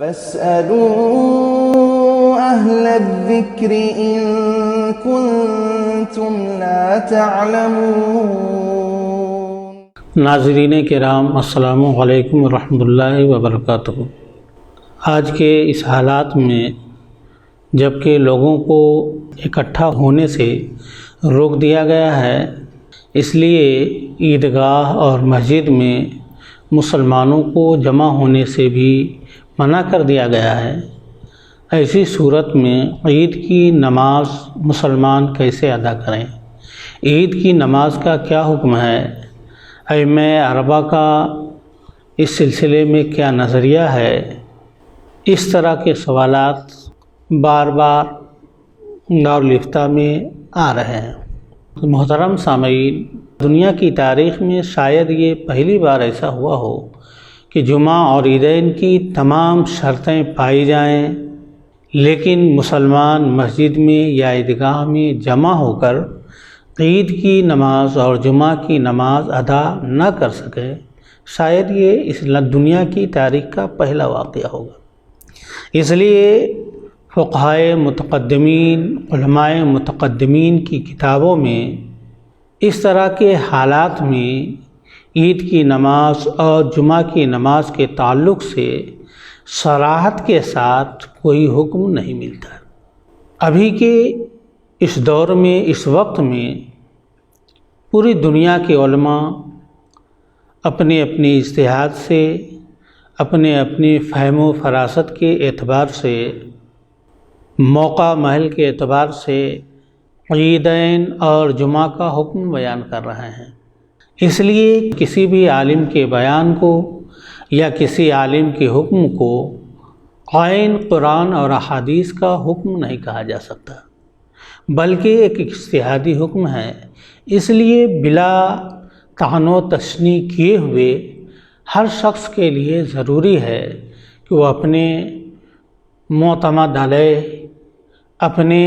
فاسألوا أهل الذكر إن كنتم لا تعلمون۔ ناظرین کرام، السلام علیکم ورحمۃ اللہ وبرکاتہ۔ آج کے اس حالات میں جب کہ لوگوں کو اکٹھا ہونے سے روک دیا گیا ہے، اس لیے عیدگاہ اور مسجد میں مسلمانوں کو جمع ہونے سے بھی منع کر دیا گیا ہے۔ ایسی صورت میں عید کی نماز مسلمان کیسے ادا کریں؟ عید کی نماز کا کیا حکم ہے؟ ائمہ اربعہ کا اس سلسلے میں کیا نظریہ ہے؟ اس طرح کے سوالات بار بار دارالفتہ میں آ رہے ہیں۔ محترم سامعین، دنیا کی تاریخ میں شاید یہ پہلی بار ایسا ہوا ہو کہ جمعہ اور عیدین کی تمام شرطیں پائی جائیں، لیکن مسلمان مسجد میں یا عیدگاہ میں جمع ہو کر عید کی نماز اور جمعہ کی نماز ادا نہ کر سکے۔ شاید یہ اس دنیا کی تاریخ کا پہلا واقعہ ہوگا۔ اس لیے فقہائے متقدمین، علماء متقدمین کی کتابوں میں اس طرح کے حالات میں عید کی نماز اور جمعہ کی نماز کے تعلق سے صراحت کے ساتھ کوئی حکم نہیں ملتا۔ ابھی کے اس دور میں، اس وقت میں پوری دنیا کے علماء اپنے اپنے اجتہاد سے، اپنے اپنے فہم و فراست کے اعتبار سے، موقع محل کے اعتبار سے عیدین اور جمعہ کا حکم بیان کر رہے ہیں۔ اس لیے کسی بھی عالم کے بیان کو یا کسی عالم کے حکم کو عین قرآن اور احادیث کا حکم نہیں کہا جا سکتا، بلکہ ایک اجتہادی حکم ہے۔ اس لیے بلا طعن و تشنیع کیے ہوئے ہر شخص کے لیے ضروری ہے کہ وہ اپنے معتمد علیہ، اپنے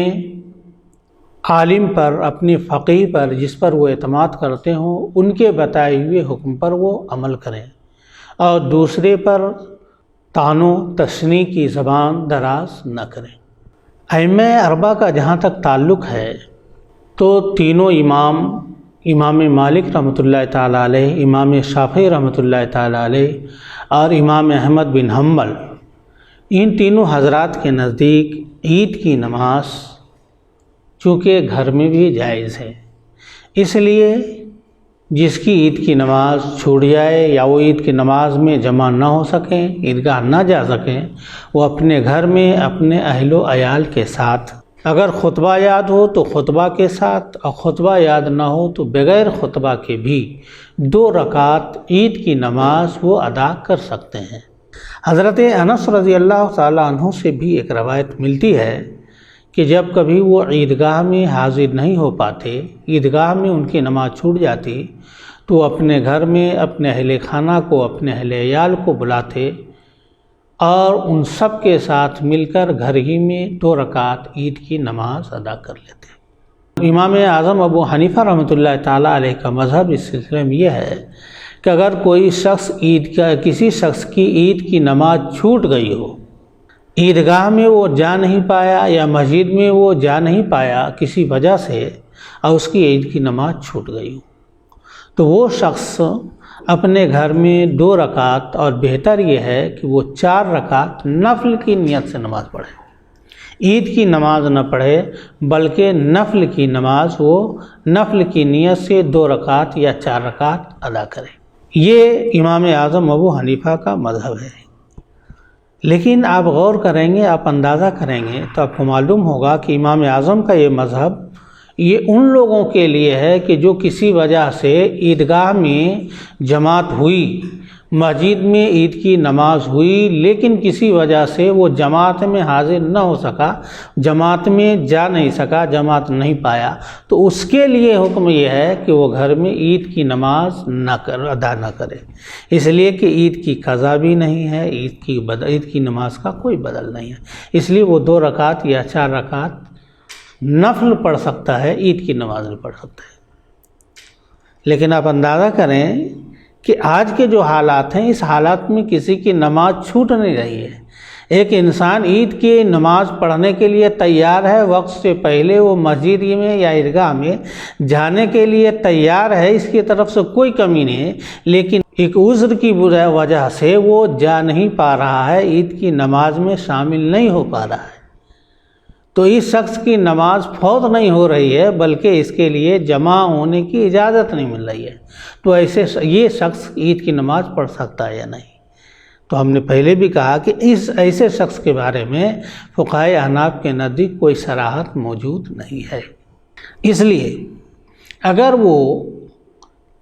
عالم پر، اپنے فقیہ پر، جس پر وہ اعتماد کرتے ہوں، ان کے بتائے ہوئے حکم پر وہ عمل کریں اور دوسرے پر طعن و تشنیع کی زبان دراز نہ کریں۔ ائمہ اربعہ کا جہاں تک تعلق ہے تو تینوں امام مالک رحمۃ اللہ تعالیٰ علیہ، امام شافعی رحمۃ اللہ تعالیٰ علیہ اور امام احمد بن حنبل، ان تینوں حضرات کے نزدیک عید کی نماز چونکہ گھر میں بھی جائز ہے، اس لیے جس کی عید کی نماز چھوٹ جائے یا وہ عید کی نماز میں جمع نہ ہو سکیں، عیدگاہ نہ جا سکیں، وہ اپنے گھر میں اپنے اہل و عیال کے ساتھ، اگر خطبہ یاد ہو تو خطبہ کے ساتھ، اور خطبہ یاد نہ ہو تو بغیر خطبہ کے بھی 2 رکعت عید کی نماز وہ ادا کر سکتے ہیں۔ حضرت انس رضی اللہ تعالیٰ عنہ سے بھی ایک روایت ملتی ہے کہ جب کبھی وہ عیدگاہ میں حاضر نہیں ہو پاتے، عیدگاہ میں ان کی نماز چھوٹ جاتی، تو اپنے گھر میں اپنے اہل خانہ کو، اپنے اہل عیال کو بلاتے اور ان سب کے ساتھ مل کر گھر ہی میں 2 رکعت عید کی نماز ادا کر لیتے۔ امام اعظم ابو حنیفہ رحمۃ اللہ تعالیٰ علیہ کا مذہب اس سلسلے میں یہ ہے کہ اگر کوئی شخص کسی شخص کی عید کی نماز چھوٹ گئی ہو، عیدگاہ میں وہ جا نہیں پایا یا مسجد میں وہ جا نہیں پایا کسی وجہ سے، اور اس کی عید کی نماز چھوٹ گئی ہو، تو وہ شخص اپنے گھر میں 2 رکعت، اور بہتر یہ ہے کہ وہ 4 رکعت نفل کی نیت سے نماز پڑھے، عید کی نماز نہ پڑھے بلکہ نفل کی نماز، وہ نفل کی نیت سے 2 رکعت یا 4 رکعت ادا کرے۔ یہ امام اعظم ابو حنیفہ کا مذہب ہے۔ لیکن آپ غور کریں گے، آپ اندازہ کریں گے تو آپ کو معلوم ہوگا کہ امام اعظم کا یہ مذہب یہ ان لوگوں کے لیے ہے کہ جو کسی وجہ سے عیدگاہ میں جماعت ہوئی، مسجد میں عید کی نماز ہوئی، لیکن کسی وجہ سے وہ جماعت میں حاضر نہ ہو سکا، جماعت میں جا نہیں سکا، جماعت نہیں پایا، تو اس کے لیے حکم یہ ہے کہ وہ گھر میں عید کی نماز ادا نہ کرے، اس لیے کہ عید کی قضا بھی نہیں ہے، عید کی نماز کا کوئی بدل نہیں ہے، اس لیے وہ 2 رکعت یا 4 رکعت نفل پڑھ سکتا ہے، عید کی نماز نہیں پڑھ سکتا ہے۔ لیکن آپ اندازہ کریں کہ آج کے جو حالات ہیں، اس حالات میں کسی کی نماز چھوٹ نہیں رہی ہے، ایک انسان عید کی نماز پڑھنے کے لیے تیار ہے، وقت سے پہلے وہ مسجد میں یا عیدگاہ میں جانے کے لیے تیار ہے، اس کی طرف سے کوئی کمی نہیں ہے، لیکن ایک عذر کی وجہ سے وہ جا نہیں پا رہا ہے، عید کی نماز میں شامل نہیں ہو پا رہا ہے، تو اس شخص کی نماز فوت نہیں ہو رہی ہے، بلکہ اس کے لیے جمع ہونے کی اجازت نہیں مل رہی ہے، تو ایسے یہ شخص عید کی نماز پڑھ سکتا ہے یا نہیں؟ تو ہم نے پہلے بھی کہا کہ اس ایسے شخص کے بارے میں فقہائے احناف کے نزدیک کوئی صراحت موجود نہیں ہے۔ اس لیے اگر وہ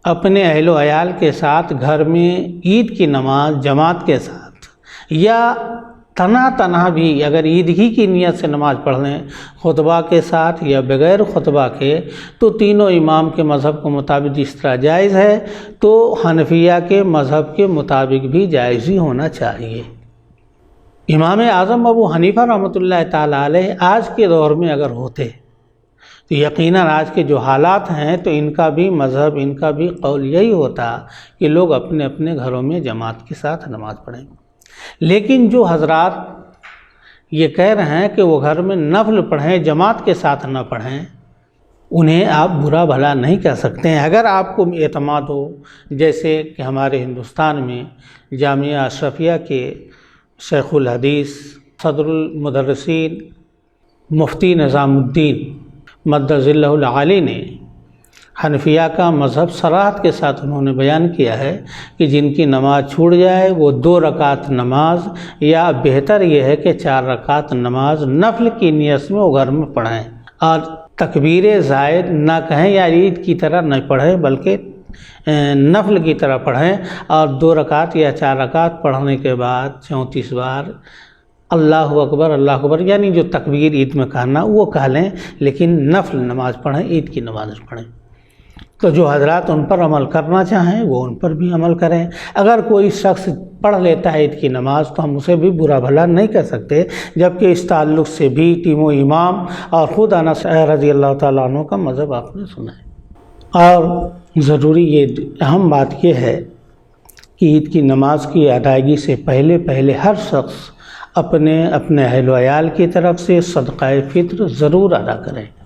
اپنے اہل و عیال کے ساتھ گھر میں عید کی نماز جماعت کے ساتھ یا تنہا بھی اگر عید ہی کی نیت سے نماز پڑھ لیں خطبہ کے ساتھ یا بغیر خطبہ کے، تو تینوں امام کے مذہب کے مطابق جس طرح جائز ہے تو حنفیہ کے مذہب کے مطابق بھی جائز ہی ہونا چاہیے۔ امام اعظم ابو حنیفہ رحمۃ اللہ تعالیٰ علیہ آج کے دور میں اگر ہوتے تو یقیناً آج کے جو حالات ہیں تو ان کا بھی مذہب، ان کا بھی قول یہی ہوتا کہ لوگ اپنے اپنے گھروں میں جماعت کے ساتھ نماز پڑھیں، لیکن جو حضرات یہ کہہ رہے ہیں کہ وہ گھر میں نفل پڑھیں، جماعت کے ساتھ نہ پڑھیں، انہیں آپ برا بھلا نہیں کہہ سکتے ہیں۔ اگر آپ کو اعتماد ہو، جیسے کہ ہمارے ہندوستان میں جامعہ اشرفیہ کے شیخ الحدیث صدر المدرسین مفتی نظام الدین مد ظلہ العالی نے حنفیہ کا مذہب صراحت کے ساتھ انہوں نے بیان کیا ہے کہ جن کی نماز چھوٹ جائے وہ 2 رکعت نماز یا بہتر یہ ہے کہ 4 رکعت نماز نفل کی نیت میں وہ گھر میں پڑھیں، اور تکبیر زائد نہ کہیں یا عید کی طرح نہ پڑھیں بلکہ نفل کی طرح پڑھیں، اور 2 رکعت یا 4 رکعت پڑھنے کے بعد 34 بار اللہ اکبر یعنی جو تکبیر عید میں کہنا وہ کہہ لیں، لیکن نفل نماز پڑھیں، عید کی نماز پڑھیں۔ تو جو حضرات ان پر عمل کرنا چاہیں وہ ان پر بھی عمل کریں۔ اگر کوئی شخص پڑھ لیتا ہے عید کی نماز تو ہم اسے بھی برا بھلا نہیں کہہ سکتے، جبکہ اس تعلق سے بھی ٹیم و امام اور خود انس رضی اللہ تعالیٰ عنہ کا مذہب آپ نے سنا ہے۔ اور ضروری یہ اہم بات یہ ہے کہ عید کی نماز کی ادائیگی سے پہلے ہر شخص اپنے اہل و عیال کی طرف سے صدقہ فطر ضرور ادا کریں۔